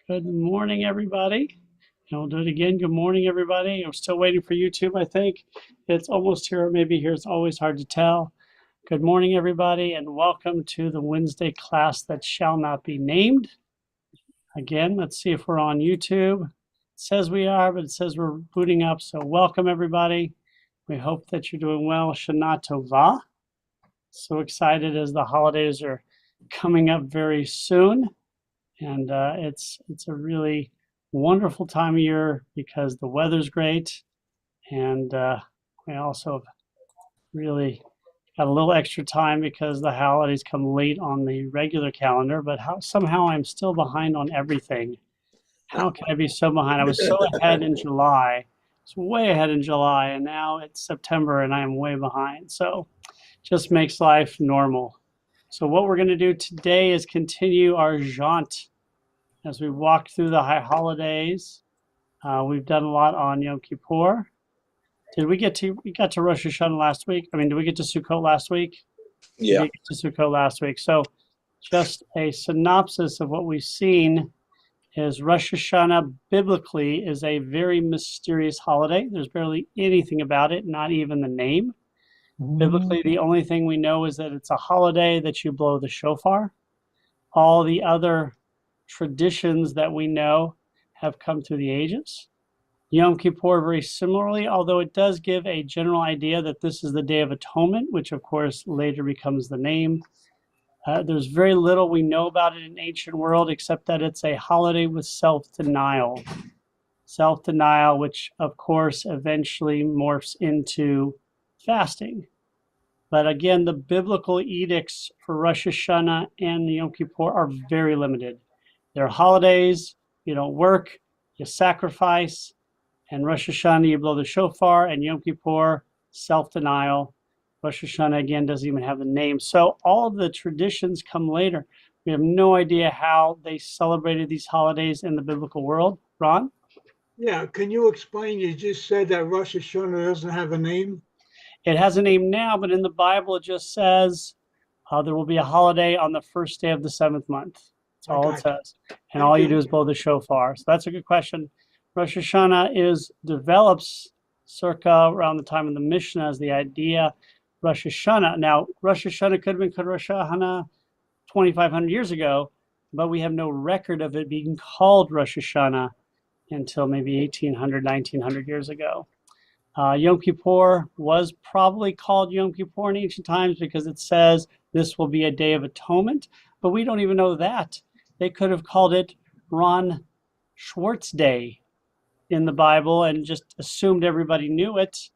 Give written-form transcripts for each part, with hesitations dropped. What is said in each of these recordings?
Good morning, everybody. And we'll do it again. Good morning, everybody. I'm still waiting for YouTube, I think. It's almost here, or maybe here. It's always hard to tell. Good morning, everybody, and welcome to the Wednesday class that shall not be named. Again, let's see if we're on YouTube. It says we are, but it says we're booting up. So welcome, everybody. We hope that you're doing well. Shana Tova. So excited as the holidays are coming up very soon. And it's a really wonderful time of year because the weather's great, and we also have really got a little extra time because the holidays come late on the regular calendar. But somehow I'm still behind on everything. How can I be so behind? I was so ahead in July. It's way ahead in July, and now it's September, and I am way behind. So just makes life normal. So what we're going to do today is continue our jaunt as we walk through the high holidays. We've done a lot on Yom Kippur. We got to Rosh Hashanah last week? Did we get to Sukkot last week? Yeah. We did get to Sukkot last week. So just a synopsis of what we've seen is Rosh Hashanah biblically is a very mysterious holiday. There's barely anything about it, not even the name. Biblically, the only thing we know is that it's a holiday that you blow the shofar. All the other traditions that we know have come through the ages. Yom Kippur very similarly, although it does give a general idea that this is the Day of Atonement, which of course later becomes the name. There's very little we know about it in the ancient world except that it's a holiday with self-denial. Self-denial, which of course eventually morphs into fasting. But again, the biblical edicts for Rosh Hashanah and Yom Kippur are very limited. They're holidays, you don't work, you sacrifice, and Rosh Hashanah, you blow the shofar, and Yom Kippur, self-denial. Rosh Hashanah, again, doesn't even have the name. So all of the traditions come later. We have no idea how they celebrated these holidays in the biblical world. Ron? Yeah, can you explain? You just said that Rosh Hashanah doesn't have a name. It has a name now, but in the Bible it just says there will be a holiday on the first day of the seventh month. That's all it says. And all you do is blow the shofar. So that's a good question. Rosh Hashanah develops circa around the time of the Mishnah as the idea Rosh Hashanah. Now, Rosh Hashanah could have been called Rosh Hashanah 2,500 years ago, but we have no record of it being called Rosh Hashanah until maybe 1,800, 1,900 years ago. Yom Kippur was probably called Yom Kippur in ancient times because it says this will be a day of atonement, but we don't even know that. They could have called it Ron Schwartz Day in the Bible and just assumed everybody knew it,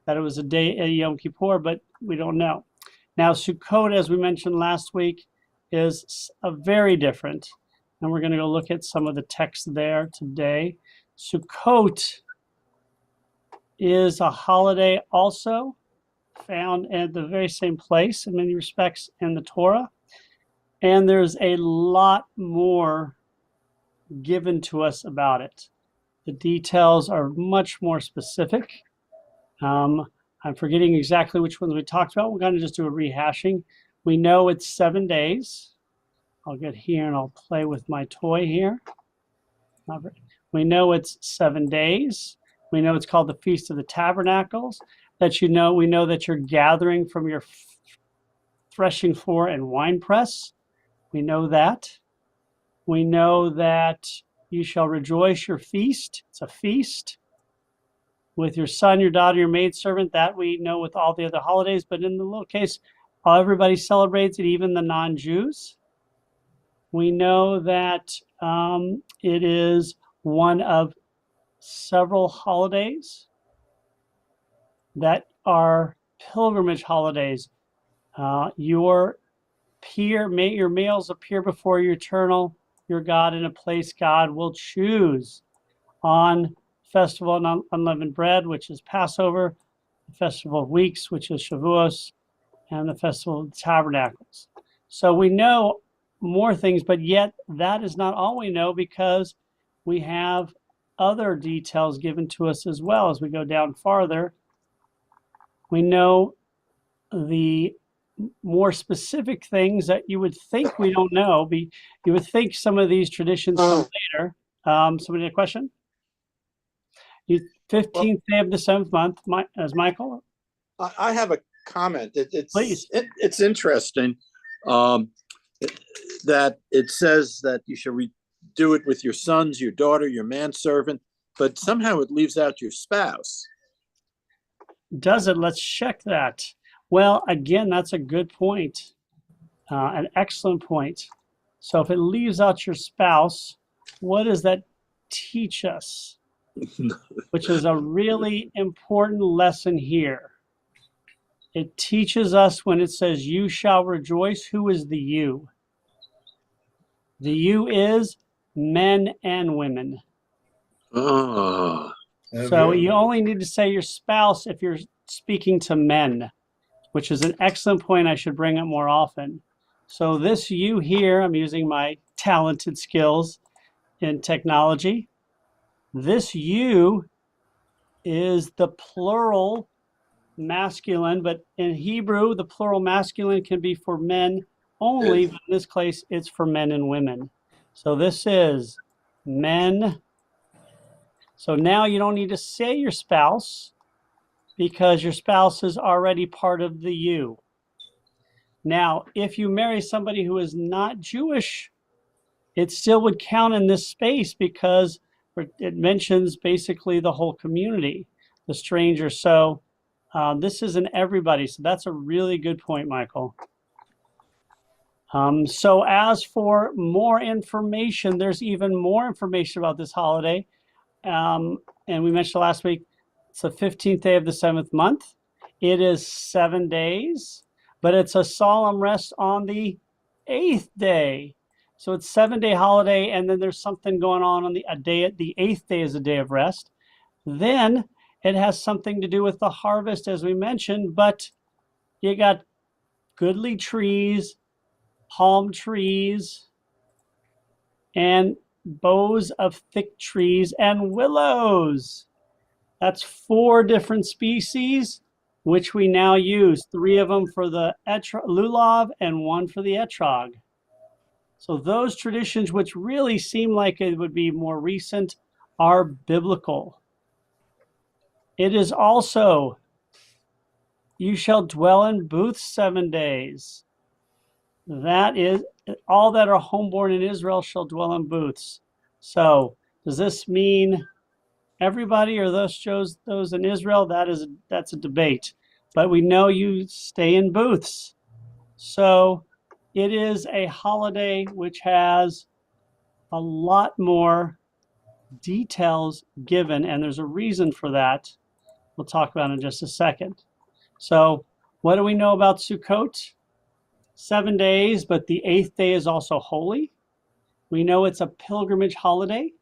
that it was a day of Yom Kippur, but we don't know. Now, Sukkot, as we mentioned last week, is a very different, and we're going to go look at some of the text there today. Sukkot is a holiday also found at the very same place in many respects in the Torah. And there's a lot more given to us about it. The details are much more specific. I'm forgetting exactly which ones we talked about. We're going to just do a rehashing. We know it's 7 days. I'll get here and I'll play with my toy here. We know it's 7 days. We know it's called the Feast of the Tabernacles. We know that you're gathering from your threshing floor and winepress. We know that. We know that you shall rejoice your feast. It's a feast. With your son, your daughter, your maidservant, that we know with all the other holidays. But in the little case, everybody celebrates it, even the non-Jews. We know that it is one of several holidays that are pilgrimage holidays. Your males appear before your eternal, your God, in a place God will choose on Festival of Unleavened Bread, which is Passover, the Festival of Weeks, which is Shavuos, and the Festival of Tabernacles. So we know more things, but yet that is not all we know because we have other details given to us as well. As we go down farther, we know the more specific things that you would think we don't know. You would think some of these traditions come later. Somebody had a question? 15th day of the 7th month, as Michael? I have a comment. Please. It's interesting that it says that you should do it with your sons, your daughter, your manservant, but somehow it leaves out your spouse. Does it? Let's check that. Well, again, that's a good point, an excellent point. So if it leaves out your spouse, what does that teach us? Which is a really important lesson here. It teaches us when it says, you shall rejoice, who is the you? The you is men and women. Oh. So you only need to say your spouse if you're speaking to men, which is an excellent point I should bring up more often. So this you here, I'm using my talented skills in technology. This you is the plural masculine, but in Hebrew, the plural masculine can be for men only, but in this case, it's for men and women. So this is men. So now you don't need to say your spouse because your spouse is already part of the you. Now, if you marry somebody who is not Jewish, it still would count in this space because it mentions basically the whole community, the stranger. So this isn't everybody. So that's a really good point, Michael. So as for more information, there's even more information about this holiday. And we mentioned last week, it's the 15th day of the 7th month. It is 7 days, but it's a solemn rest on the 8th day. So it's 7-day holiday, and then there's something going on the 8th day is a day of rest. Then it has something to do with the harvest, as we mentioned, but you got goodly trees, palm trees, and boughs of thick trees and willows. That's 4 different species, which we now use. 3 of them for the lulav and 1 for the etrog. So those traditions, which really seem like it would be more recent, are biblical. It is also, you shall dwell in booths 7 days. That is, all that are homeborn in Israel shall dwell in booths. So does this mean everybody or those in Israel? That's a debate. But we know you stay in booths. So it is a holiday which has a lot more details given, and there's a reason for that. We'll talk about in just a second. So what do we know about Sukkot? 7 days, but the 8th day is also holy. We know it's a pilgrimage holiday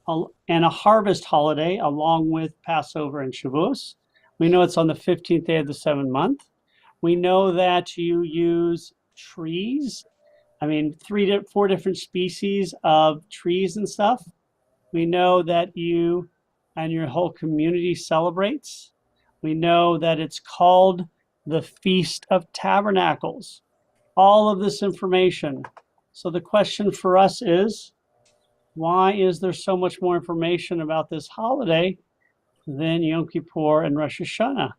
and a harvest holiday along with Passover and Shavuos. We know it's on the 15th day of the 7th month. We know that you use trees. 4 different species of trees and stuff. We know that you and your whole community celebrates. We know that it's called the Feast of Tabernacles. All of this information. So the question for us is, why is there so much more information about this holiday than Yom Kippur and Rosh Hashanah?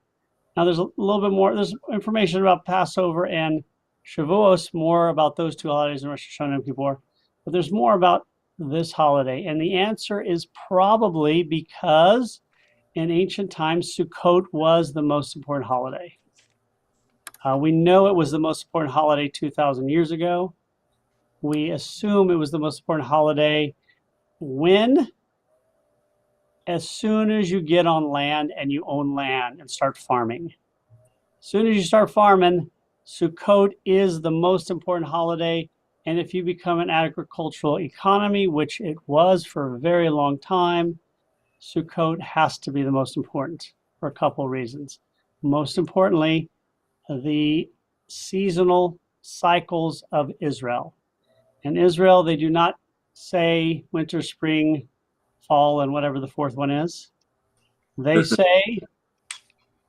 Now there's a little bit more, there's information about Passover and Shavuos, more about those 2 holidays in Rosh Hashanah and Yom Kippur, but there's more about this holiday. And the answer is probably because in ancient times, Sukkot was the most important holiday. We know it was the most important holiday 2,000 years ago. We assume it was the most important holiday when? As soon as you get on land and you own land and start farming. As soon as you start farming, Sukkot is the most important holiday. And if you become an agricultural economy, which it was for a very long time, Sukkot has to be the most important for a couple of reasons. Most importantly, the seasonal cycles of Israel. In Israel, they do not say winter, spring, fall, and whatever the 4th one is. They say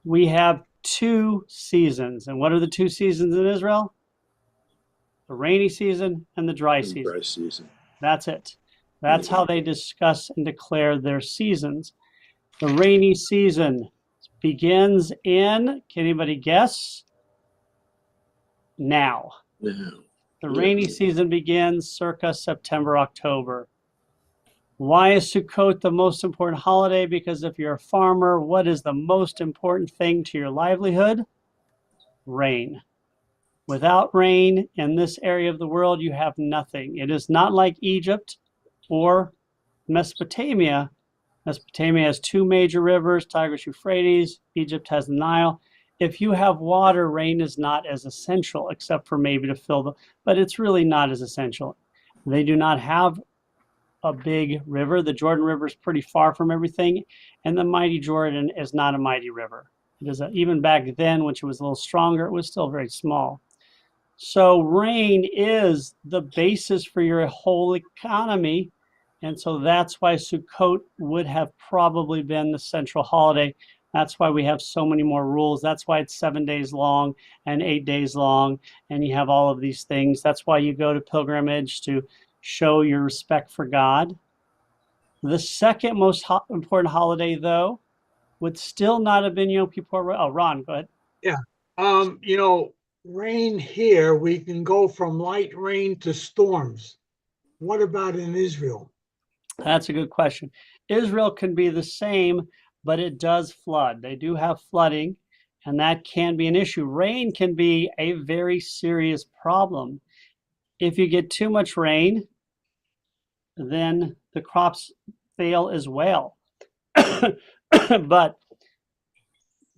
we have two seasons. And what are the two seasons in Israel? The rainy season and the dry season. Dry season. That's it. That's how they discuss and declare their seasons. The rainy season begins in, can anybody guess? Now. No. The rainy season begins circa September, October. Why is Sukkot the most important holiday? Because if you're a farmer, what is the most important thing to your livelihood? Rain. Without rain in this area of the world, you have nothing. It is not like Egypt or Mesopotamia. Mesopotamia has two major rivers, Tigris, Euphrates. Egypt has the Nile. If you have water, rain is not as essential, except for maybe to fill the, but it's really not as essential. They do not have a big river. The Jordan River is pretty far from everything, and the mighty Jordan is not a mighty river. It is even back then, when it was a little stronger, it was still very small. So rain is the basis for your whole economy, and so that's why Sukkot would have probably been the central holiday. That's why we have so many more rules. That's why it's 7 days long and 8 days long, and you have all of these things. That's why you go to pilgrimage, to show your respect for God. The second most important holiday, though, would still not have been Yom Kippur. Oh, Ron, go ahead. Yeah. You know, rain here, we can go from light rain to storms. What about in Israel? That's a good question. Israel can be the same, but it does flood. They do have flooding, and that can be an issue. Rain can be a very serious problem. If you get too much rain, then the crops fail as well. But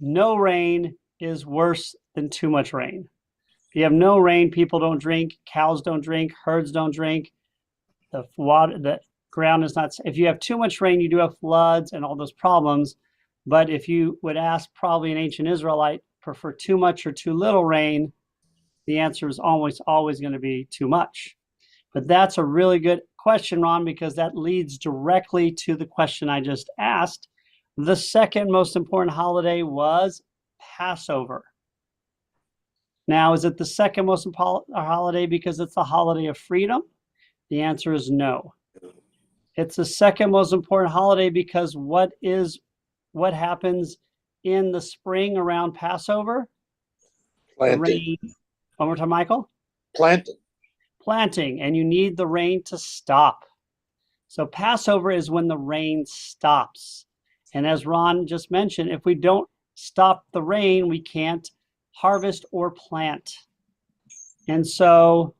no rain is worse than too much rain. If you have no rain, people don't drink, cows don't drink, herds don't drink. The water, the ground is not. If you have too much rain, you do have floods and all those problems. But if you would ask probably an ancient Israelite, prefer too much or too little rain, the answer is almost always going to be too much. But that's a really good question, Ron, because that leads directly to the question I just asked. The second most important holiday was Passover. Now, is it the second most important holiday because it's the holiday of freedom? The answer is no. It's the second most important holiday because what happens in the spring around Passover? Planting. Rain. One more time, Michael. Planting, and you need the rain to stop. So Passover is when the rain stops. And as Ron just mentioned, if we don't stop the rain, we can't harvest or plant. And so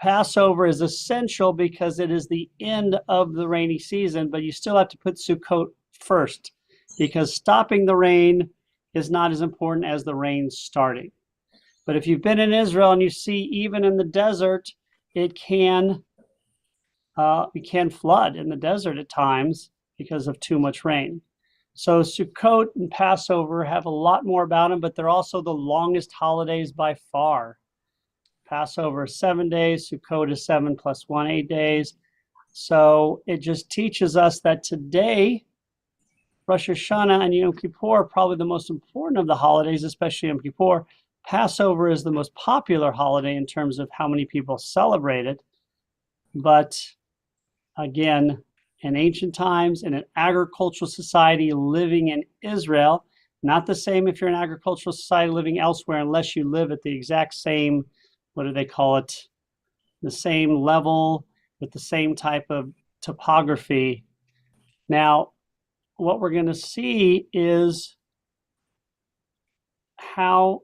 Passover is essential because it is the end of the rainy season, but you still have to put Sukkot first because stopping the rain is not as important as the rain starting. But if you've been in Israel and you see even in the desert, it can flood in the desert at times because of too much rain. So Sukkot and Passover have a lot more about them, but they're also the longest holidays by far. Passover is 7 days, Sukkot is 7 plus 1, 8 days. So it just teaches us that today, Rosh Hashanah and Yom Kippur are probably the most important of the holidays, especially Yom Kippur. Passover is the most popular holiday in terms of how many people celebrate it. But again, in ancient times, in an agricultural society living in Israel, not the same if you're an agricultural society living elsewhere, unless you live at the exact same, what do they call it? The same level with the same type of topography. Now, what we're going to see is how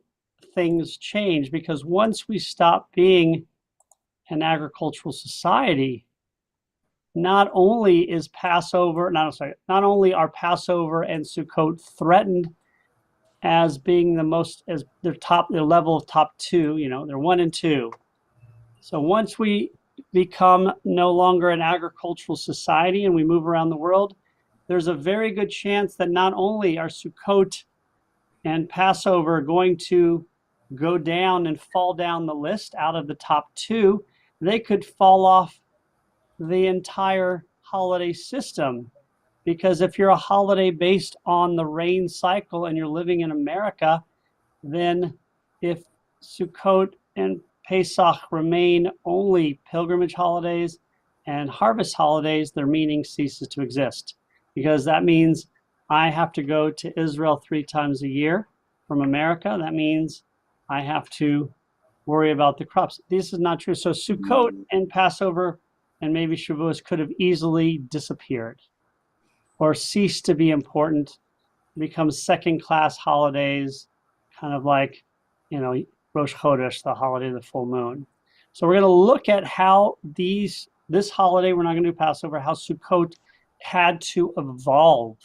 things change, because once we stop being an agricultural society, not only are Passover and Sukkot threatened as being the most, as their level of top two, they're 1 and 2. So once we become no longer an agricultural society and we move around the world, there's a very good chance that not only are Sukkot and Passover going to go down and fall down the list out of the top 2, they could fall off the entire holiday system Because if you're a holiday based on the rain cycle and you're living in America, then if Sukkot and Pesach remain only pilgrimage holidays and harvest holidays, their meaning ceases to exist. Because that means I have to go to Israel 3 times a year from America. That means I have to worry about the crops. This is not true. So Sukkot and Passover and maybe Shavuos could have easily disappeared or ceased to be important, become second-class holidays, kind of like, Rosh Chodesh, the holiday of the full moon. So we're going to look at how this holiday, we're not going to do Passover, how Sukkot had to evolve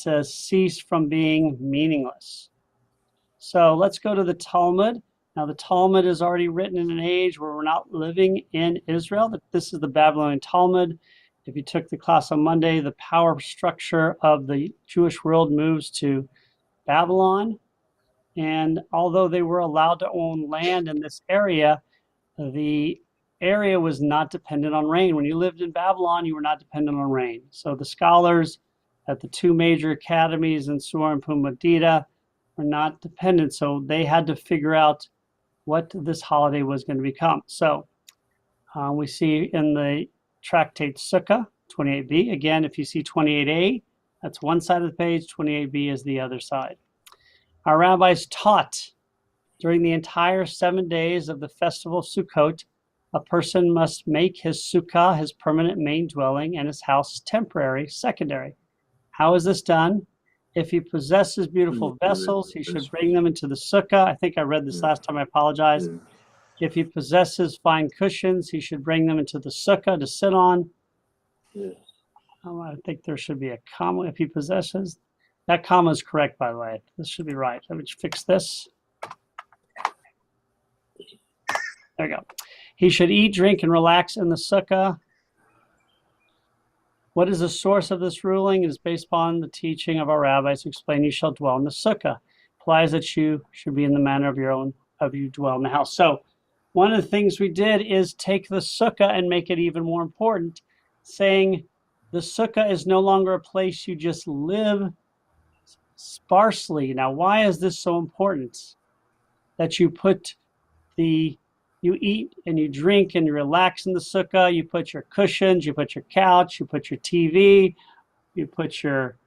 to cease from being meaningless. So let's go to the Talmud. Now the Talmud is already written in an age where we're not living in Israel. This is the Babylonian Talmud. If you took the class on Monday, the power structure of the Jewish world moves to Babylon. And although they were allowed to own land in this area, the area was not dependent on rain. When you lived in Babylon, you were not dependent on rain. So the scholars at the 2 major academies in Sur and Pumbedita were not dependent. So they had to figure out what this holiday was going to become. So we see in the tractate Sukkah, 28b. Again, if you see 28a, that's one side of the page, 28b is the other side. Our rabbis taught during the entire 7 days of the festival of Sukkot, a person must make his sukkah his permanent main dwelling and his house temporary, secondary. How is this done? If he possesses beautiful vessels, he should bring them into the sukkah. I think I read this last time, I apologize. If he possesses fine cushions, he should bring them into the sukkah to sit on. I think there should be a comma if he possesses. That comma is correct, by the way. This should be right. Let me fix this. There we go. He should eat, drink, and relax in the sukkah. What is the source of this ruling? It is based upon the teaching of our rabbis who explain you shall dwell in the sukkah. Implies that you should be in the manner of you dwell in the house. So one of the things we did is take the sukkah and make it even more important, saying the sukkah is no longer a place you just live sparsely. Now, why is this so important? That you eat and you drink and you relax in the sukkah, you put your cushions, you put your couch, you put your TV, you put your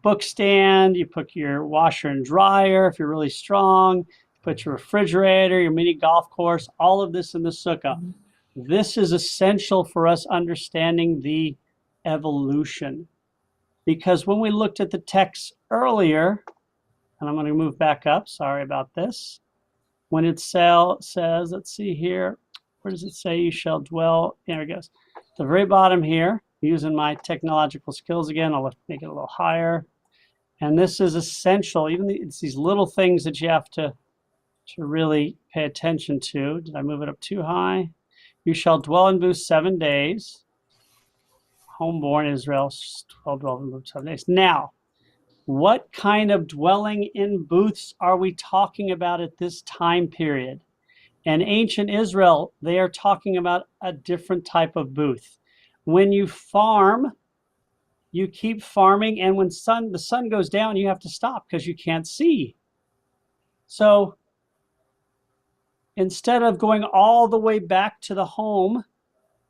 book stand, you put your washer and dryer if you're really strong, you put your refrigerator, your mini golf course, all of this in the sukkah. This is essential for us understanding the evolution. Because when we looked at the text earlier, and I'm going to move back up, sorry about this. When it says, let's see here, where does it say you shall dwell? There it goes. At the very bottom here, using my technological skills again, I'll make it a little higher. And this is essential. It's these little things that you have to really pay attention to. Did I move it up too high? You shall dwell in booths 7 days. Homeborn Israel, 12 dwell in booths 7 days. Now, what kind of dwelling in booths are we talking about at this time period? In ancient Israel, they are talking about a different type of booth. When you farm, you keep farming, and when the sun goes down, you have to stop because you can't see. So instead of going all the way back to the home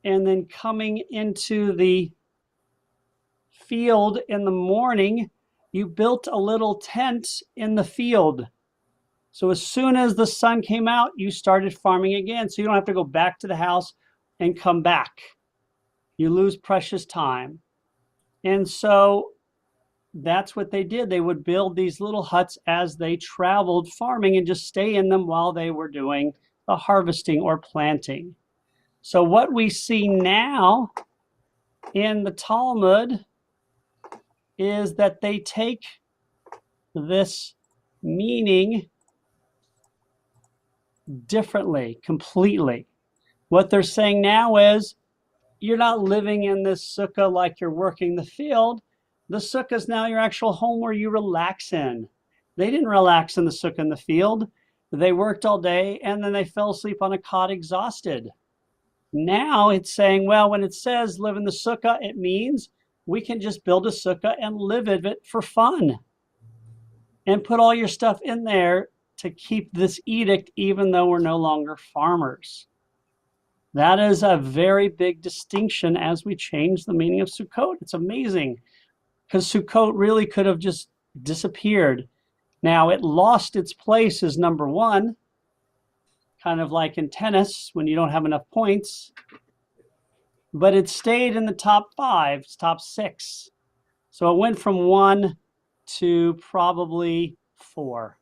and then coming into the field in the morning, you built a little tent in the field. So as soon as the sun came out, you started farming again. So you don't have to go back to the house and come back. You lose precious time. And so that's what they did. They would build these little huts as they traveled farming and just stay in them while they were doing the harvesting or planting. So what we see now in the Talmud is that they take this meaning differently, completely. What they're saying now is you're not living in this sukkah like you're working the field. The sukkah is now your actual home where you relax in. They didn't relax in the sukkah in the field. They worked all day and then they fell asleep on a cot exhausted. Now it's saying, well, when it says live in the sukkah, it means we can just build a sukkah and live in it for fun and put all your stuff in there to keep this edict, even though we're no longer farmers. That is a very big distinction as we change the meaning of Sukkot. It's amazing because Sukkot really could have just disappeared. Now it lost its place as number one, kind of like in tennis when you don't have enough points, but it stayed in the top 5, top 6. So it went from 1 to probably 4.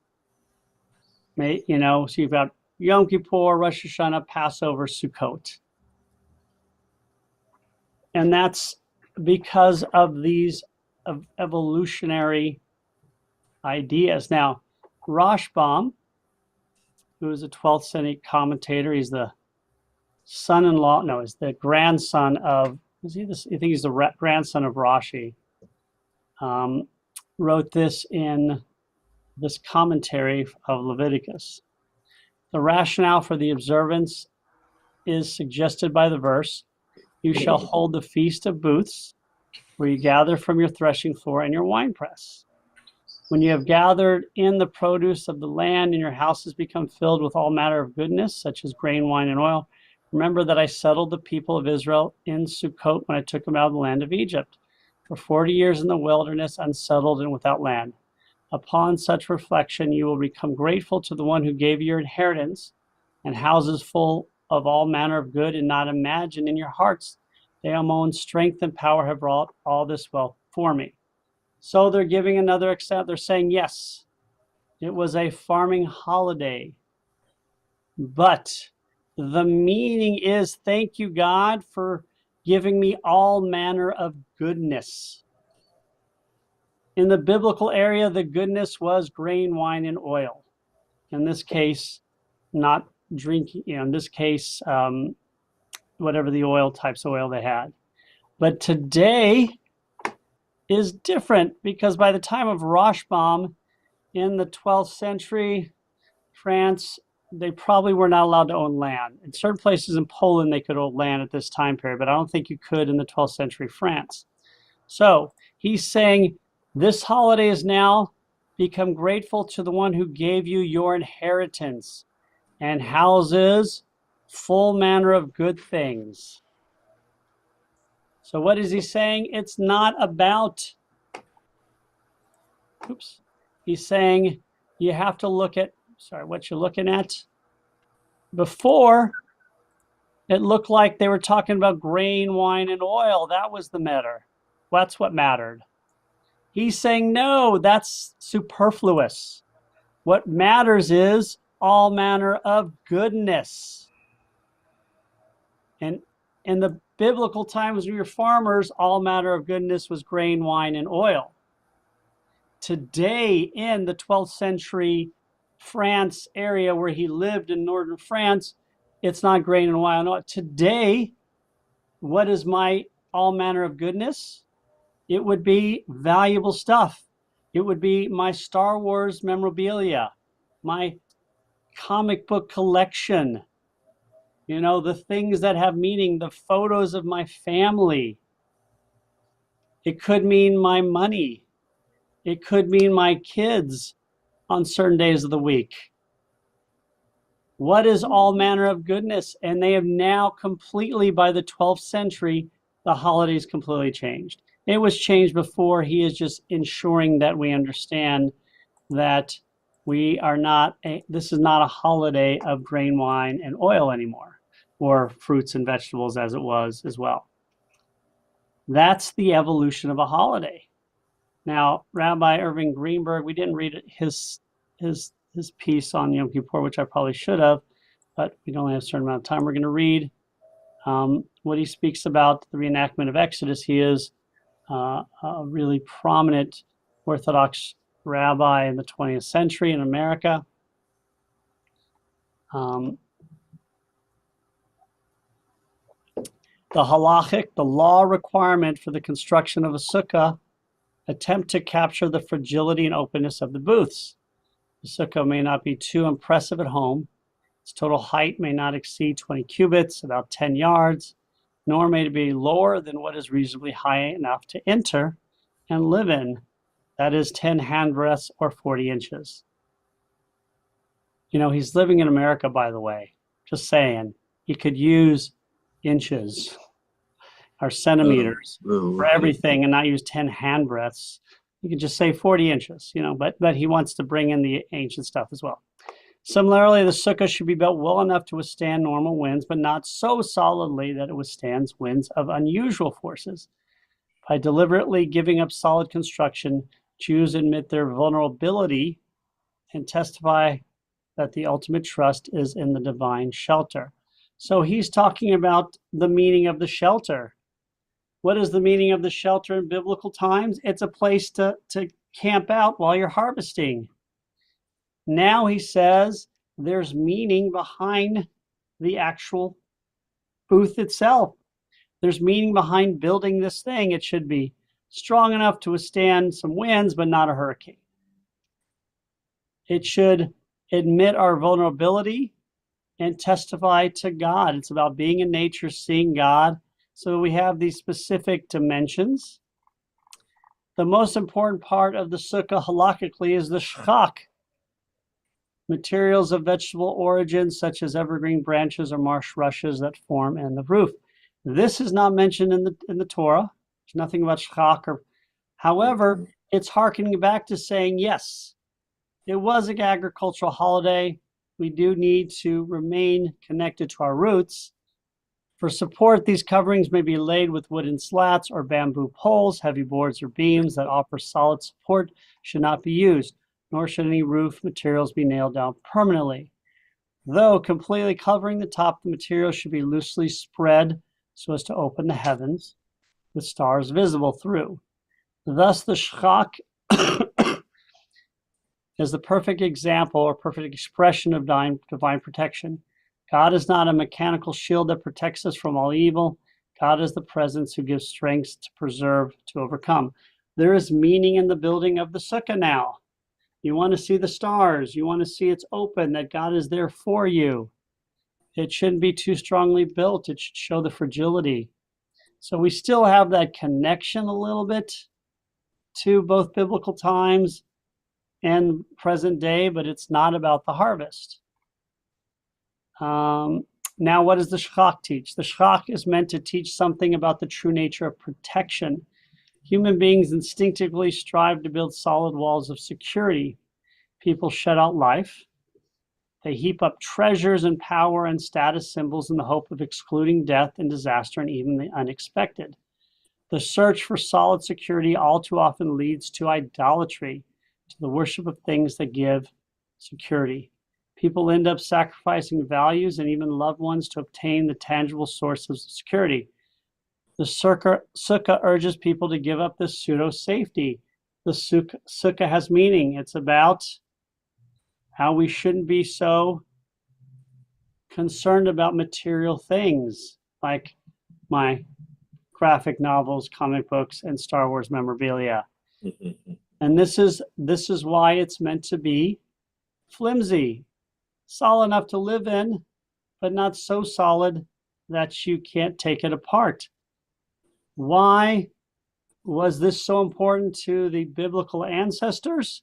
So you've got Yom Kippur, Rosh Hashanah, Passover, Sukkot. And that's because of these evolutionary ideas. Now, Rashbam, who is a 12th century commentator, he's the he's the grandson of, I think he's the grandson of Rashi, wrote this in this commentary of Leviticus. The rationale for the observance is suggested by the verse, you shall hold the Feast of Booths, where you gather from your threshing floor and your winepress. When you have gathered in the produce of the land and your houses become filled with all manner of goodness, such as grain, wine, and oil, remember that I settled the people of Israel in Sukkot when I took them out of the land of Egypt. For 40 years in the wilderness, unsettled and without land. Upon such reflection, you will become grateful to the one who gave you your inheritance and houses full of all manner of good, and not imagine in your hearts they on my own strength and power have brought all this wealth for me. So they're giving another example. They're saying, yes, it was a farming holiday, but the meaning is, thank you, God, for giving me all manner of goodness. In the biblical area, the goodness was grain, wine, and oil. In this case, not drinking, in this case, whatever the types of oil they had. But today is different, because by the time of Rashbam in the 12th century France, they probably were not allowed to own land. In certain places in Poland, they could own land at this time period, but I don't think you could in the 12th century France. So he's saying, this holiday is now become grateful to the one who gave you your inheritance and houses full manner of good things. So what is he saying? It's not about, he's saying you have to look at, what you're looking at. Before, it looked like they were talking about grain, wine, and oil. That was the matter. That's what mattered. He's saying, no, that's superfluous. What matters is all manner of goodness. And in the biblical times when we were farmers, all manner of goodness was grain, wine, and oil. Today, in the 12th century France area where he lived in northern France, it's not grain and wine and oil. Today, what is my all manner of goodness? It would be valuable stuff. It would be my Star Wars memorabilia, my comic book collection, the things that have meaning, the photos of my family. It could mean my money. It could mean my kids on certain days of the week. What is all manner of goodness? And they have now completely, by the 12th century, the holidays completely changed. It was changed before. He is just ensuring that we understand that we are not, this is not a holiday of grain, wine, and oil anymore, or fruits and vegetables as it was as well. That's the evolution of a holiday. Now, Rabbi Irving Greenberg, we didn't read his piece on Yom Kippur, which I probably should have, but we only have a certain amount of time. We're going to read what he speaks about the reenactment of Exodus. He is a really prominent Orthodox rabbi in the 20th century in America. The halachic, the law requirement for the construction of a sukkah, attempt to capture the fragility and openness of the booths. The sukkah may not be too impressive at home. Its total height may not exceed 20 cubits, about 10 yards, nor may it be lower than what is reasonably high enough to enter and live in, that is 10 handbreadths or 40 inches. You know, he's living in America, by the way. Just saying. He could use inches or centimeters for everything and not use 10 handbreadths. You could just say 40 inches, you know, but he wants to bring in the ancient stuff as well. Similarly, the sukkah should be built well enough to withstand normal winds, but not so solidly that it withstands winds of unusual forces. By deliberately giving up solid construction, Jews admit their vulnerability and testify that the ultimate trust is in the divine shelter. So he's talking about the meaning of the shelter. What is the meaning of the shelter in biblical times? It's a place to camp out while you're harvesting. Now he says there's meaning behind the actual booth itself. There's meaning behind building this thing. It should be strong enough to withstand some winds, but not a hurricane. It should admit our vulnerability and testify to God. It's about being in nature, seeing God. So we have these specific dimensions. The most important part of the sukkah halakhically is the shchak. Materials of vegetable origin, such as evergreen branches or marsh rushes that form in the roof. This is not mentioned in the Torah. There's nothing about shchak. However, it's hearkening back to saying, yes, it was an agricultural holiday. We do need to remain connected to our roots. For support, these coverings may be laid with wooden slats or bamboo poles. Heavy boards or beams that offer solid support should not be used, nor should any roof materials be nailed down permanently. Though completely covering the top, the material should be loosely spread so as to open the heavens with stars visible through. Thus, the shchak is the perfect example or perfect expression of divine protection. God is not a mechanical shield that protects us from all evil. God is the presence who gives strength to preserve, to overcome. There is meaning in the building of the sukkah now. You want to see the stars. You want to see it's open, that God is there for you. It shouldn't be too strongly built. It should show the fragility. So we still have that connection a little bit to both biblical times and present day, but it's not about the harvest. Now, what does the shchak teach? The shchak is meant to teach something about the true nature of protection. Human beings instinctively strive to build solid walls of security. People shut out life. They heap up treasures and power and status symbols in the hope of excluding death and disaster and even the unexpected. The search for solid security all too often leads to idolatry, to the worship of things that give security. People end up sacrificing values and even loved ones to obtain the tangible sources of security. The sukkah urges people to give up this pseudo-safety. The sukkah has meaning. It's about how we shouldn't be so concerned about material things like my graphic novels, comic books, and Star Wars memorabilia. And this is why it's meant to be flimsy, solid enough to live in, but not so solid that you can't take it apart. Why was this so important to the biblical ancestors,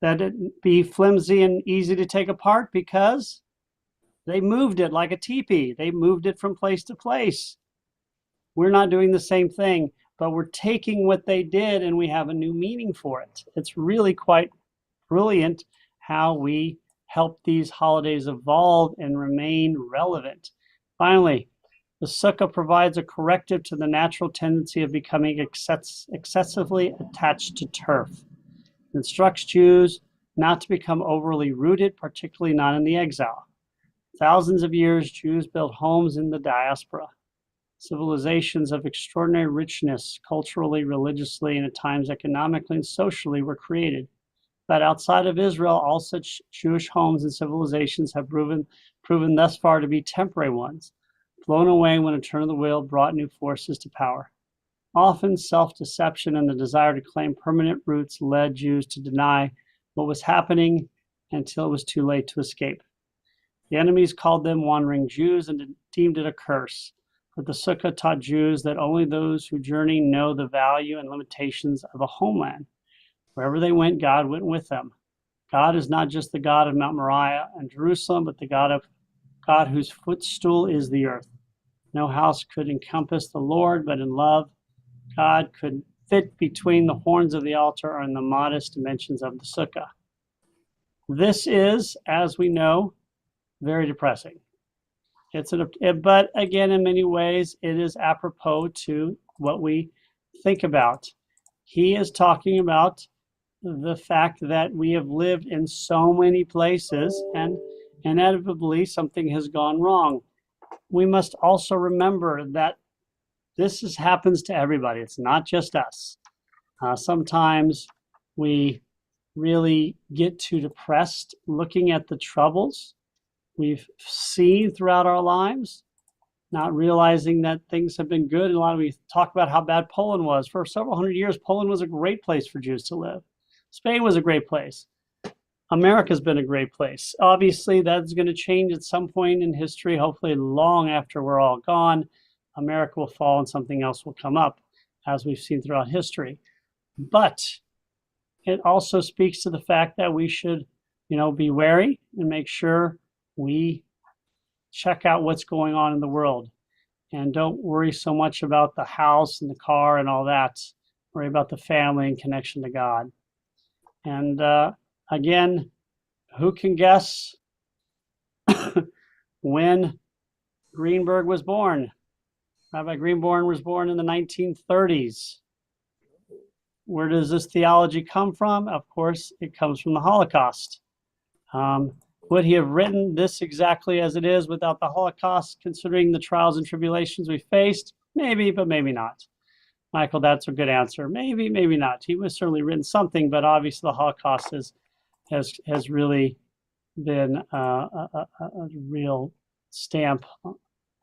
that it be flimsy and easy to take apart? Because they moved it like a teepee. They moved it from place to place. We're not doing the same thing, but we're taking what they did and we have a new meaning for it. It's really quite brilliant how we help these holidays evolve and remain relevant. Finally, the sukkah provides a corrective to the natural tendency of becoming excessively attached to turf. It instructs Jews not to become overly rooted, particularly not in the exile. Thousands of years, Jews built homes in the diaspora. Civilizations of extraordinary richness, culturally, religiously, and at times economically and socially, were created. But outside of Israel, all such Jewish homes and civilizations have proven thus far to be temporary ones, blown away when a turn of the wheel brought new forces to power. Often self-deception and the desire to claim permanent roots led Jews to deny what was happening until it was too late to escape. The enemies called them wandering Jews and deemed it a curse. But the Sukkah taught Jews that only those who journey know the value and limitations of a homeland. Wherever they went, God went with them. God is not just the God of Mount Moriah and Jerusalem, but the God whose footstool is the earth. No house could encompass the Lord, but in love, God could fit between the horns of the altar and the modest dimensions of the sukkah. This is, as we know, very depressing. But again, in many ways, it is apropos to what we think about. He is talking about the fact that we have lived in so many places and inevitably something has gone wrong. We must also remember that this happens to everybody. It's not just us. Sometimes we really get too depressed looking at the troubles we've seen throughout our lives, not realizing that things have been good. And a lot of we talk about how bad Poland was. For several hundred years, Poland was a great place for Jews to live. Spain was a great place. America's been a great place. Obviously, that's going to change at some point in history, hopefully long after we're all gone. America will fall and something else will come up, as we've seen throughout history. But it also speaks to the fact that we should, be wary and make sure we check out what's going on in the world. And don't worry so much about the house and the car and all that. Worry about the family and connection to God. And again, who can guess when Greenberg was born? Rabbi Greenberg was born in the 1930s. Where does this theology come from? Of course, it comes from the Holocaust. Would he have written this exactly as it is without the Holocaust, considering the trials and tribulations we faced? Maybe, but maybe not. Michael, that's a good answer. Maybe, maybe not. He was certainly written something, but obviously the Holocaust has really been a real stamp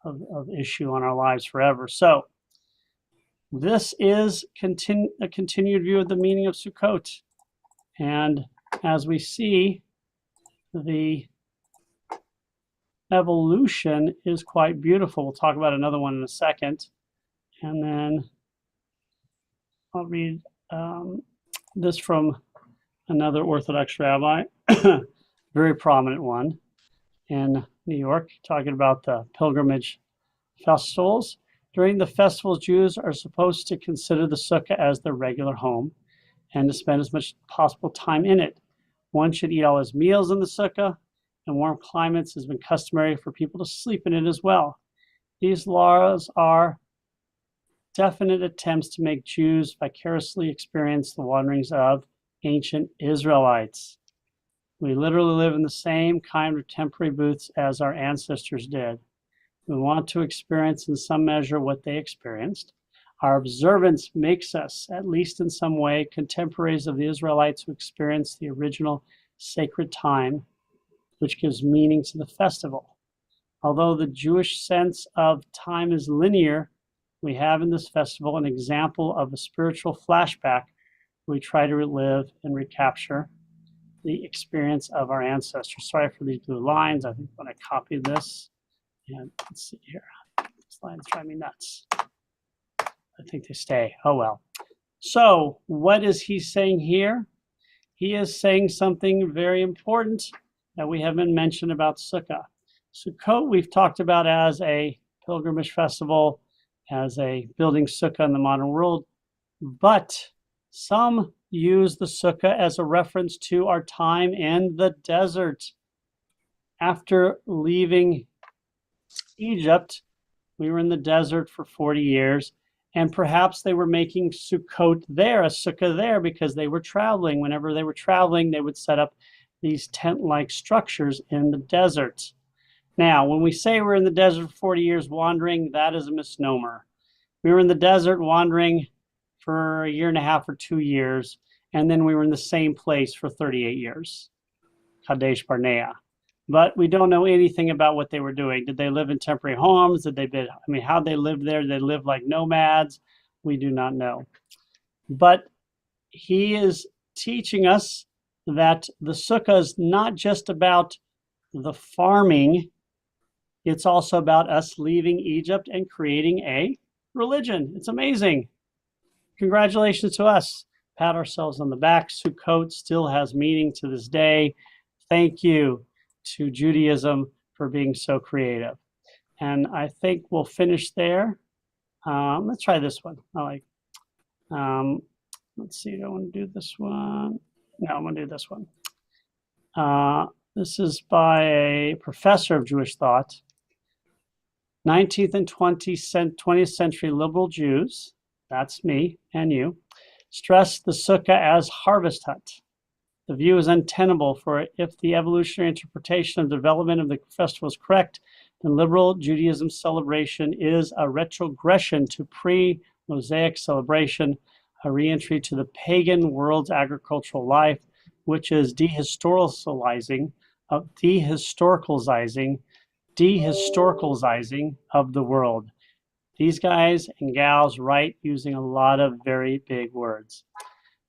of issue on our lives forever. So this is a continued view of the meaning of Sukkot. And as we see, the evolution is quite beautiful. We'll talk about another one in a second. And then I'll read this from another Orthodox rabbi, very prominent one in New York, talking about the pilgrimage festivals. During the festivals, Jews are supposed to consider the sukkah as their regular home and to spend as much possible time in it. One should eat all his meals in the sukkah. In warm climates, it has been customary for people to sleep in it as well. These laws are definite attempts to make Jews vicariously experience the wanderings of ancient Israelites. We literally live in the same kind of temporary booths as our ancestors did. We want to experience in some measure what they experienced. Our observance makes us, at least in some way, contemporaries of the Israelites who experienced the original sacred time, which gives meaning to the festival. Although the Jewish sense of time is linear, we have in this festival an example of a spiritual flashback. We try to relive and recapture the experience of our ancestors. Sorry for these blue lines. I think when I copied this, and let's see here, these lines drive me nuts. I think they stay. Oh well. So what is he saying here? He is saying something very important that we haven't mentioned about Sukkah. Sukkot we've talked about as a pilgrimage festival, as a building sukkah in the modern world, but some use the sukkah as a reference to our time in the desert. After leaving Egypt, we were in the desert for 40 years, and perhaps they were making Sukkot there, a sukkah there, because they were traveling. Whenever they were traveling, they would set up these tent-like structures in the desert. Now, when we say we're in the desert for 40 years wandering, that is a misnomer. We were in the desert wandering for a year and a half or 2 years, and then we were in the same place for 38 years, Kadesh Barnea. But we don't know anything about what they were doing. Did they live in temporary homes? How'd they live there? Did they live like nomads? We do not know. But he is teaching us that the sukkah is not just about the farming, it's also about us leaving Egypt and creating a religion. It's amazing. Congratulations to us. Pat ourselves on the back. Sukkot still has meaning to this day. Thank you to Judaism for being so creative. And I think we'll finish there. Let's try this one. Let's see, do I want to do this one? No, I'm going to do this one. This is by a professor of Jewish thought. 19th and 20th century liberal Jews, that's me and you, stressed the sukkah as harvest hut. The view is untenable, for if the evolutionary interpretation of the development of the festival is correct, then liberal Judaism's celebration is a retrogression to pre-Mosaic celebration, a reentry to the pagan world's agricultural life, which is dehistoricalizing of the world. These guys and gals write using a lot of very big words.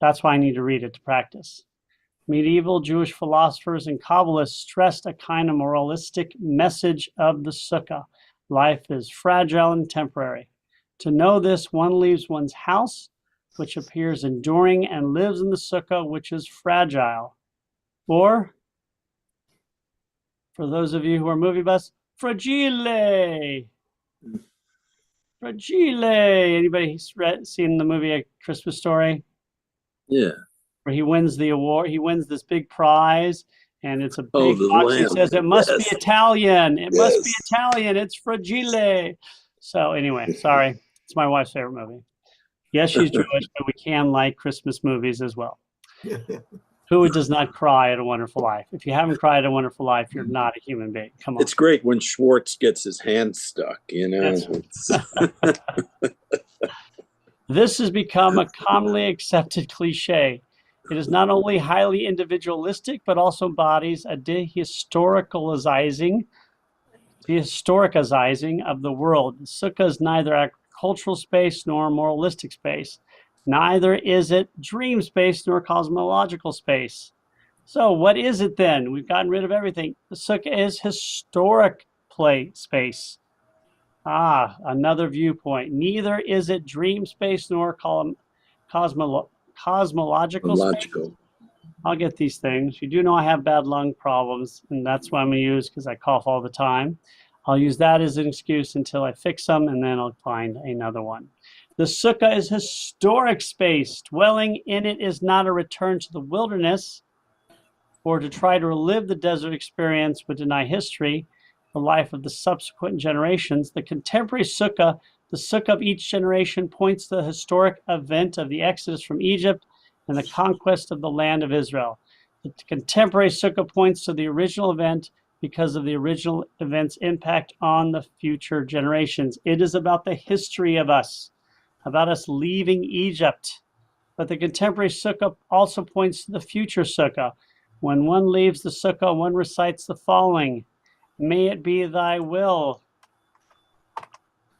That's why I need to read it to practice. Medieval Jewish philosophers and Kabbalists stressed a kind of moralistic message of the sukkah. Life is fragile and temporary. To know this, one leaves one's house, which appears enduring, and lives in the sukkah, which is fragile. Or, for those of you who are movie buffs, fragile. Fragile. Anybody seen the movie A Christmas Story? Yeah. Where he wins the award. He wins this big prize, and it's a big Oh, the box. He lamb. says, it must be Yes. Italian. It must be Yes. Italian. It's fragile. So anyway, sorry. It's my wife's favorite movie. Yes, she's Jewish, but we can like Christmas movies as well. Who does not cry at A Wonderful Life? If you haven't cried at A Wonderful Life, you're not a human being. Come on. It's great when Schwartz gets his hand stuck, you know. This has become a commonly accepted cliche. It is not only highly individualistic, but also embodies a dehistoricizing of the world. The sukkah is neither agricultural space nor moralistic space. Neither is it dream space nor cosmological space. So what is it then? We've gotten rid of everything. The sukkah is historic space. Another viewpoint. Neither is it dream space nor cosmological space. I'll get these things. You do know I have bad lung problems, and that's what I'm going to use because I cough all the time. I'll use that as an excuse until I fix them, and then I'll find another one. The sukkah is historic space. Dwelling in it is not a return to the wilderness or to try to relive the desert experience would deny history, the life of the subsequent generations. The contemporary sukkah, the sukkah of each generation, points to the historic event of the exodus from Egypt and the conquest of the land of Israel. The contemporary sukkah points to the original event because of the original event's impact on the future generations. It is about the history of us, about us leaving Egypt. But the contemporary sukkah also points to the future sukkah. When one leaves the sukkah, one recites the following: May it be thy will,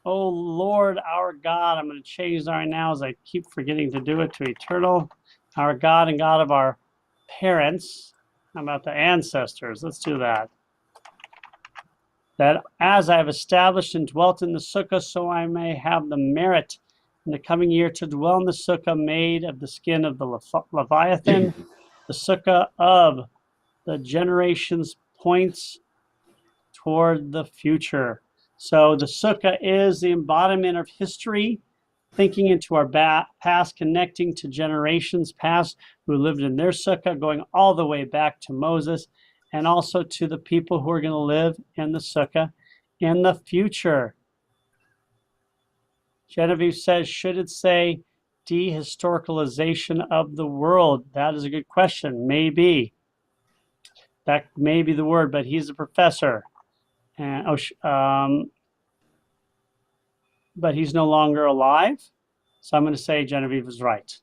O Lord our God. I'm going to change that right now as I keep forgetting to do it, to eternal, our God and God of our parents. How about the ancestors? Let's do that. That as I have established and dwelt in the sukkah, so I may have the merit in the coming year to dwell in the sukkah made of the skin of the Leviathan. The sukkah of the generations points toward the future. So the sukkah is the embodiment of history, thinking into our past, connecting to generations past who lived in their sukkah, going all the way back to Moses, and also to the people who are going to live in the sukkah in the future. Genevieve says, should it say dehistoricalization of the world? That is a good question. Maybe. That may be the word, but he's a professor. And but he's no longer alive. So I'm going to say Genevieve is right.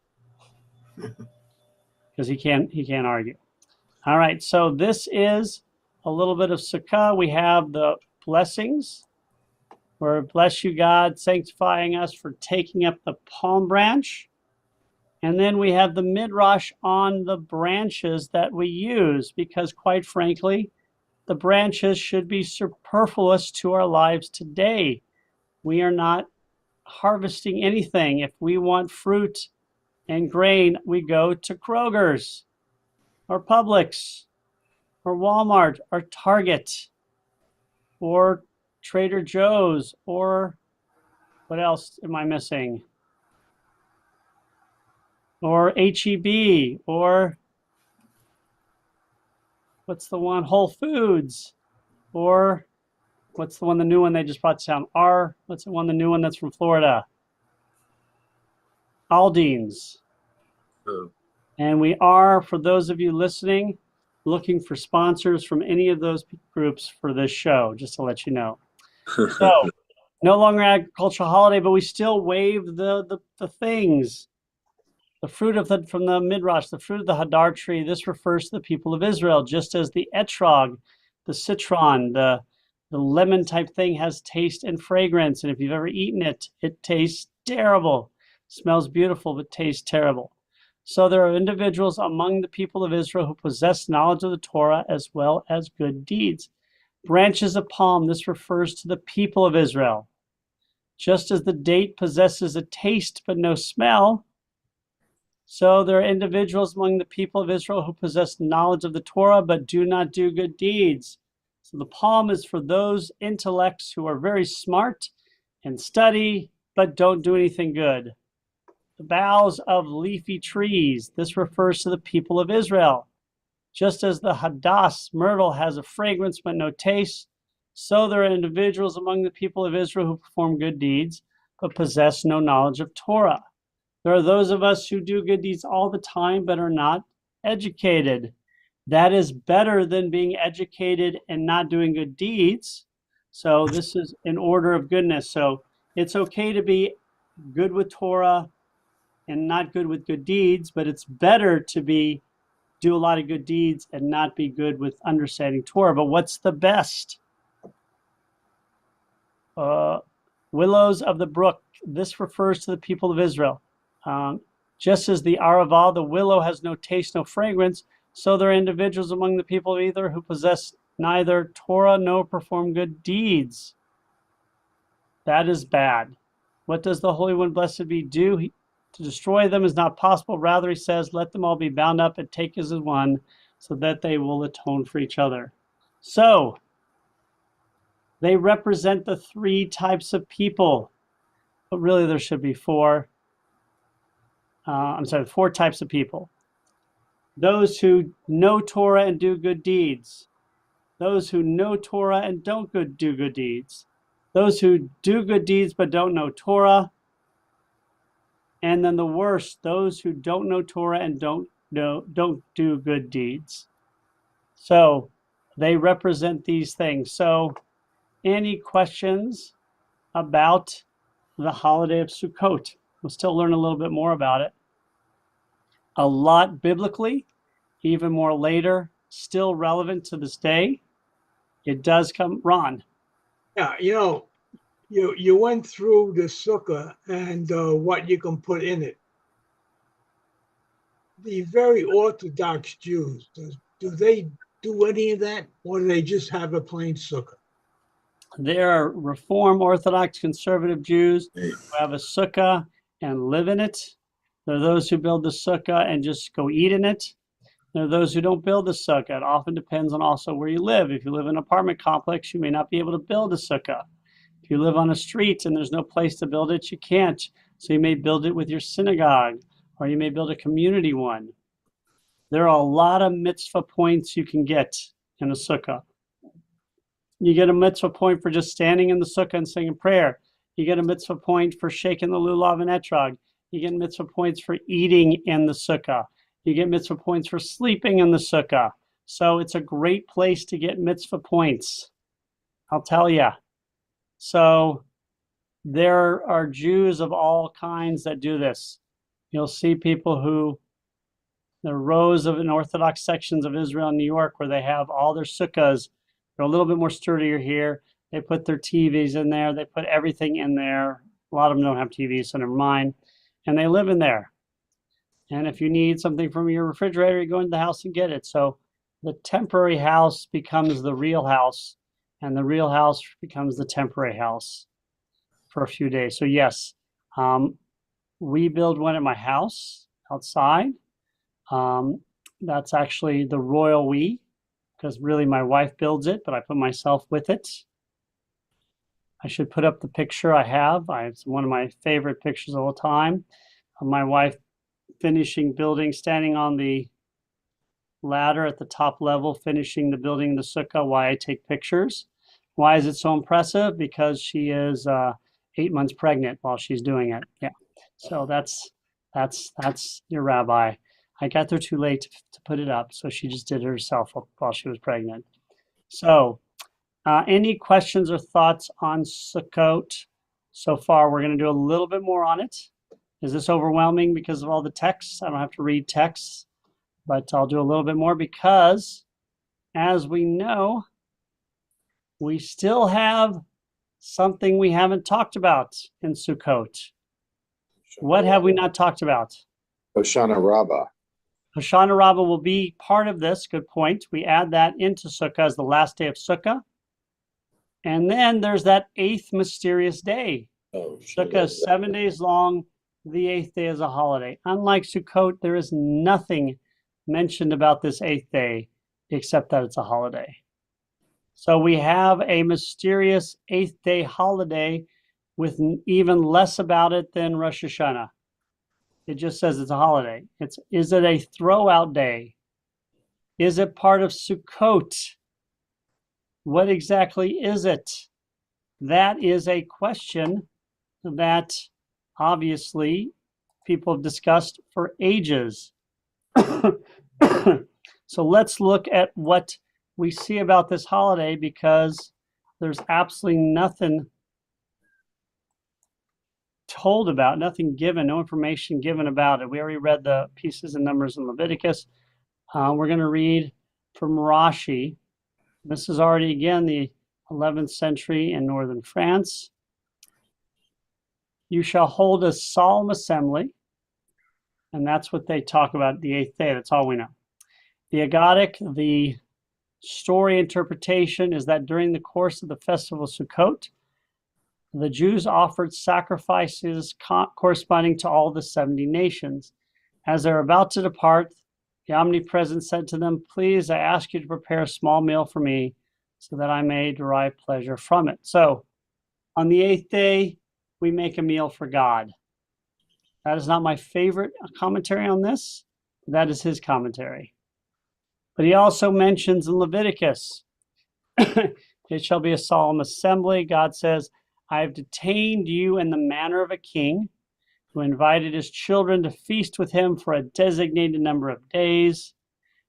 Because he can't argue. All right, so this is a little bit of Sukkah. We have the blessings. Where bless you, God, sanctifying us for taking up the palm branch. And then we have the midrash on the branches that we use, because quite frankly, the branches should be superfluous to our lives today. We are not harvesting anything. If we want fruit and grain, we go to Kroger's or Publix or Walmart or Target or Trader Joe's, or what else am I missing? Or HEB, or what's the one? Whole Foods, or what's the one, the new one they just brought to town? What's the one, the new one that's from Florida? Aldi's. Oh. And we are, for those of you listening, looking for sponsors from any of those groups for this show, just to let you know. So, no longer agricultural holiday, but we still wave the things. The fruit from the midrash, the fruit of the hadar tree, this refers to the people of Israel, just as the etrog, the citron, the lemon type thing has taste and fragrance. And if you've ever eaten it, it tastes terrible. Smells beautiful, but tastes terrible. So there are individuals among the people of Israel who possess knowledge of the Torah as well as good deeds. Branches of palm, this refers to the people of Israel. Just as the date possesses a taste but no smell, so there are individuals among the people of Israel who possess knowledge of the Torah but do not do good deeds. So the palm is for those intellects who are very smart and study but don't do anything good. The boughs of leafy trees, this refers to the people of Israel. Just as the hadass, myrtle, has a fragrance but no taste, so there are individuals among the people of Israel who perform good deeds but possess no knowledge of Torah. There are those of us who do good deeds all the time but are not educated. That is better than being educated and not doing good deeds. So this is an order of goodness. So it's okay to be good with Torah and not good with good deeds, but it's better to do a lot of good deeds and not be good with understanding Torah. But what's the best? Willows of the brook. This refers to the people of Israel. Just as the aravah, the willow, has no taste, no fragrance, so there are individuals among the people of either who possess neither Torah nor perform good deeds. That is bad. What does the Holy One, blessed be, do? To destroy them is not possible. Rather, he says, let them all be bound up and take as one, so that they will atone for each other. So, they represent the three types of people. But really, there should be four. Four types of people. Those who know Torah and do good deeds. Those who know Torah and don't do good deeds. Those who do good deeds but don't know Torah. And then the worst, those who don't know Torah and don't do good deeds. So they represent these things. So any questions about the holiday of Sukkot? We'll still learn a little bit more about it. A lot biblically, even more later, still relevant to this day. It does come, Ron. Yeah, you went through the sukkah and what you can put in it. The very Orthodox Jews, do they do any of that, or do they just have a plain sukkah? There are Reform, Orthodox, Conservative Jews who have a sukkah and live in it. There are those who build the sukkah and just go eat in it. There are those who don't build the sukkah. It often depends on also where you live. If you live in an apartment complex, you may not be able to build a sukkah. If you live on a street and there's no place to build it, you can't. So you may build it with your synagogue, or you may build a community one. There are a lot of mitzvah points you can get in a sukkah. You get a mitzvah point for just standing in the sukkah and saying a prayer. You get a mitzvah point for shaking the lulav and etrog. You get mitzvah points for eating in the sukkah. You get mitzvah points for sleeping in the sukkah. So it's a great place to get mitzvah points. I'll tell you. So there are Jews of all kinds that do this. You'll see people who, the rows of in Orthodox sections of Israel and New York, where they have all their sukkahs. They're a little bit more sturdier here. They put their TVs in there. They put everything in there. A lot of them don't have TVs, so never mind. And they live in there. And if you need something from your refrigerator, you go into the house and get it. So the temporary house becomes the real house, and the real house becomes the temporary house for a few days. So yes, we build one at my house outside. That's actually the royal we, because really my wife builds it, but I put myself with it. I should put up the picture I have. It's one of my favorite pictures of all time of my wife finishing building, standing on the ladder at the top level, finishing the building the sukkah while I take pictures. Why is it so impressive? Because she is 8 months pregnant while she's doing it. Yeah. So that's your rabbi. I got there too late to put it up, so she just did it herself while she was pregnant. So any questions or thoughts on Sukkot so far? We're going to do a little bit more on it. Is this overwhelming because of all the texts? I don't have to read texts, but I'll do a little bit more because, as we know, we still have something we haven't talked about in Sukkot. What have we not talked about? Hoshana Rabbah. Hoshana Rabbah will be part of this. Good point. We add that into Sukkah as the last day of Sukkah. And then there's that 8th mysterious day. Oh, Sukkah is 7 days long. The 8th day is a holiday. Unlike Sukkot, there is nothing mentioned about this 8th day except that it's a holiday. So we have a mysterious 8th day holiday with even less about it than Rosh Hashanah. It just says it's a holiday. Is it a throwout day? Is it part of Sukkot? What exactly is it? That is a question that obviously people have discussed for ages. So let's look at what we see about this holiday, because there's absolutely nothing told about, nothing given, no information given about it. We already read the pieces and numbers in Leviticus. We're going to read from Rashi. This is already, again, the 11th century in northern France. You shall hold a solemn assembly, and that's what they talk about the 8th day. That's all we know. The Agadic, the story interpretation is that during the course of the festival of Sukkot, the Jews offered sacrifices corresponding to all the 70 nations. As they're about to depart, the Omnipresent said to them, "Please, I ask you to prepare a small meal for me so that I may derive pleasure from it." So on the 8th day, we make a meal for God. That is not my favorite commentary on this. That is his commentary. But he also mentions in Leviticus, it shall be a solemn assembly. God says, I have detained you in the manner of a king who invited his children to feast with him for a designated number of days.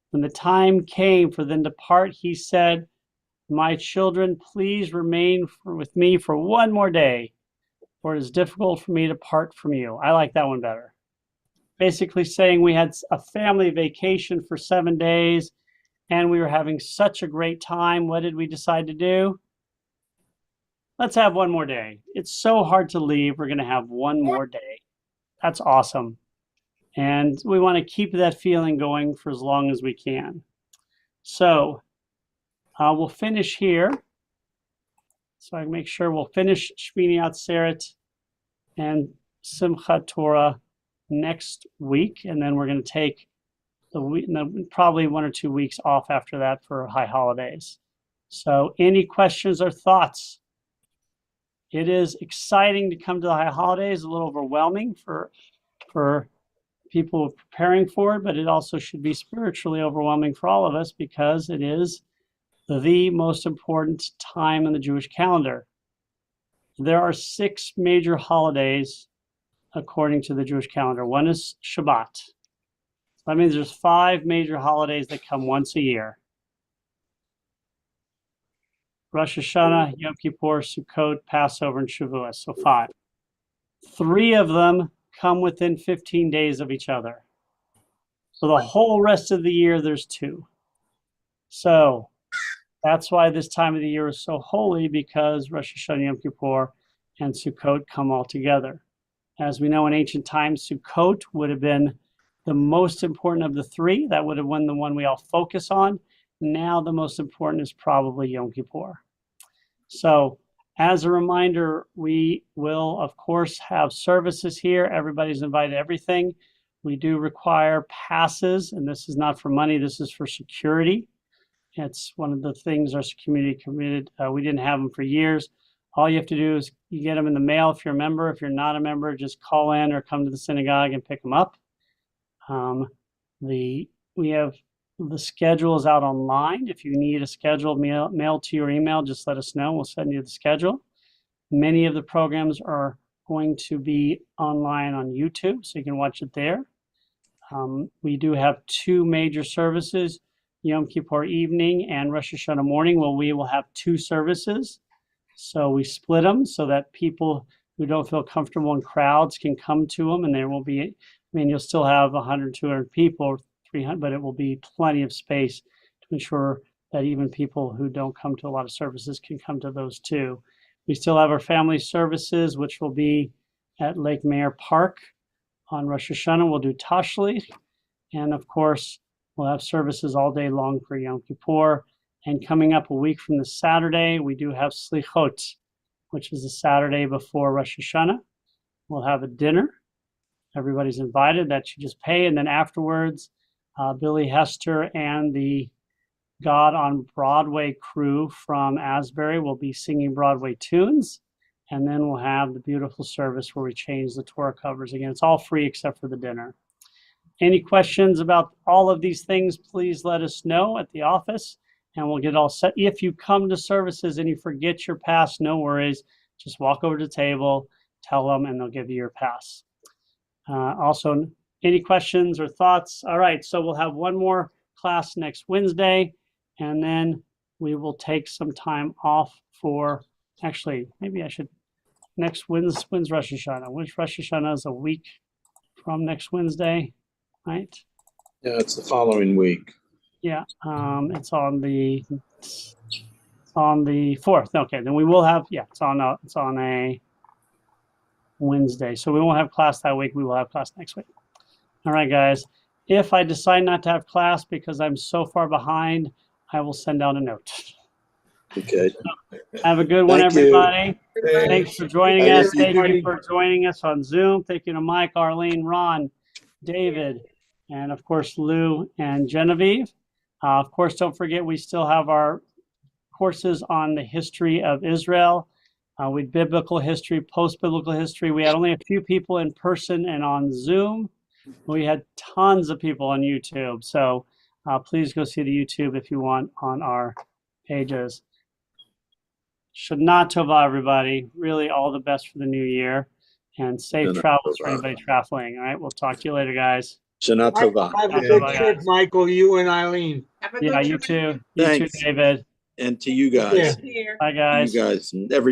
When the time came for them to part, he said, my children, please remain with me for one more day, for it is difficult for me to part from you. I like that one better. Basically saying we had a family vacation for 7 days and we were having such a great time. What did we decide to do? Let's have one more day. It's so hard to leave. We're going to have one more day. That's awesome. And we want to keep that feeling going for as long as we can. So we'll finish here. So I make sure we'll finish Shmini Atzeret and Simchat Torah next week. And then we're going to take probably 1 or 2 weeks off after that for high holidays. So any questions or thoughts? It is exciting to come to the high holidays, a little overwhelming for people preparing for it, but it also should be spiritually overwhelming for all of us because it is the most important time in the Jewish calendar. There are 6 major holidays according to the Jewish calendar. One is Shabbat. That means there's 5 major holidays that come once a year. Rosh Hashanah, Yom Kippur, Sukkot, Passover, and Shavuot. So 5. 3 of them come within 15 days of each other. So the whole rest of the year, there's 2. So that's why this time of the year is so holy, because Rosh Hashanah, Yom Kippur, and Sukkot come all together. As we know, in ancient times, Sukkot would have been the most important of the 3. That would have been the one we all focus on. Now the most important is probably Yom Kippur. So as a reminder, we will, of course, have services here. Everybody's invited to everything. We do require passes, and this is not for money. This is for security. It's one of the things our community committed. We didn't have them for years. All you have to do is you get them in the mail if you're a member. If you're not a member, just call in or come to the synagogue and pick them up. We have the schedule is out online. If you need a schedule mailed to your email, just let us know. We'll send you the schedule. Many of the programs are going to be online on YouTube, so you can watch it there. We do have two major services, Yom Kippur evening and Rosh Hashanah morning. Well, we will have two services. So we split them so that people who don't feel comfortable in crowds can come to them, and there will be, you'll still have 100, 200 people, 300, but it will be plenty of space to ensure that even people who don't come to a lot of services can come to those too. We still have our family services, which will be at Lake Mayer Park on Rosh Hashanah. We'll do Tashlich, and of course, we'll have services all day long for Yom Kippur. And coming up a week from this Saturday, we do have Slichot, which is the Saturday before Rosh Hashanah. We'll have a dinner. Everybody's invited. That you just pay. And then afterwards, Billy Hester and the God on Broadway crew from Asbury will be singing Broadway tunes. And then we'll have the beautiful service where we change the Torah covers. Again, it's all free except for the dinner. Any questions about all of these things, please let us know at the office, and we'll get all set. If you come to services and you forget your pass, no worries. Just walk over to the table, tell them, and they'll give you your pass. Also, any questions or thoughts? All right, so we'll have one more class next Wednesday, and then we will take some time off for, actually, maybe I should, next when's Rosh Hashanah? Which Rosh Hashanah is a week from next Wednesday, right? Yeah, it's the following week. Yeah, it's on the 4th. Okay, then we will have, yeah, it's on a Wednesday. So we won't have class that week. We will have class next week. All right, guys. If I decide not to have class because I'm so far behind, I will send out a note. Okay. Have a good one, Thank you. everybody. Thanks for joining Thank us. you. Thank you for joining us on Zoom. Thank you to Mike, Arlene, Ron, David, and of course, Lou and Genevieve. Of course, don't forget, we still have our courses on the history of Israel, with biblical history, post-biblical history. We had only a few people in person and on Zoom. We had tons of people on YouTube. So please go see the YouTube if you want on our pages. Shana Tova, everybody. Really all the best for the new year, and safe Shana travels for Tova. anybody traveling. All right, we'll talk to you later, guys. Shana Tova. Have a Yeah, good bye, trip, guys. Michael, you and Eileen. Have a Yeah, good you trip. too. You too, Thanks. David. And to you guys, Yeah. Here. Bye, guys. you guys, and every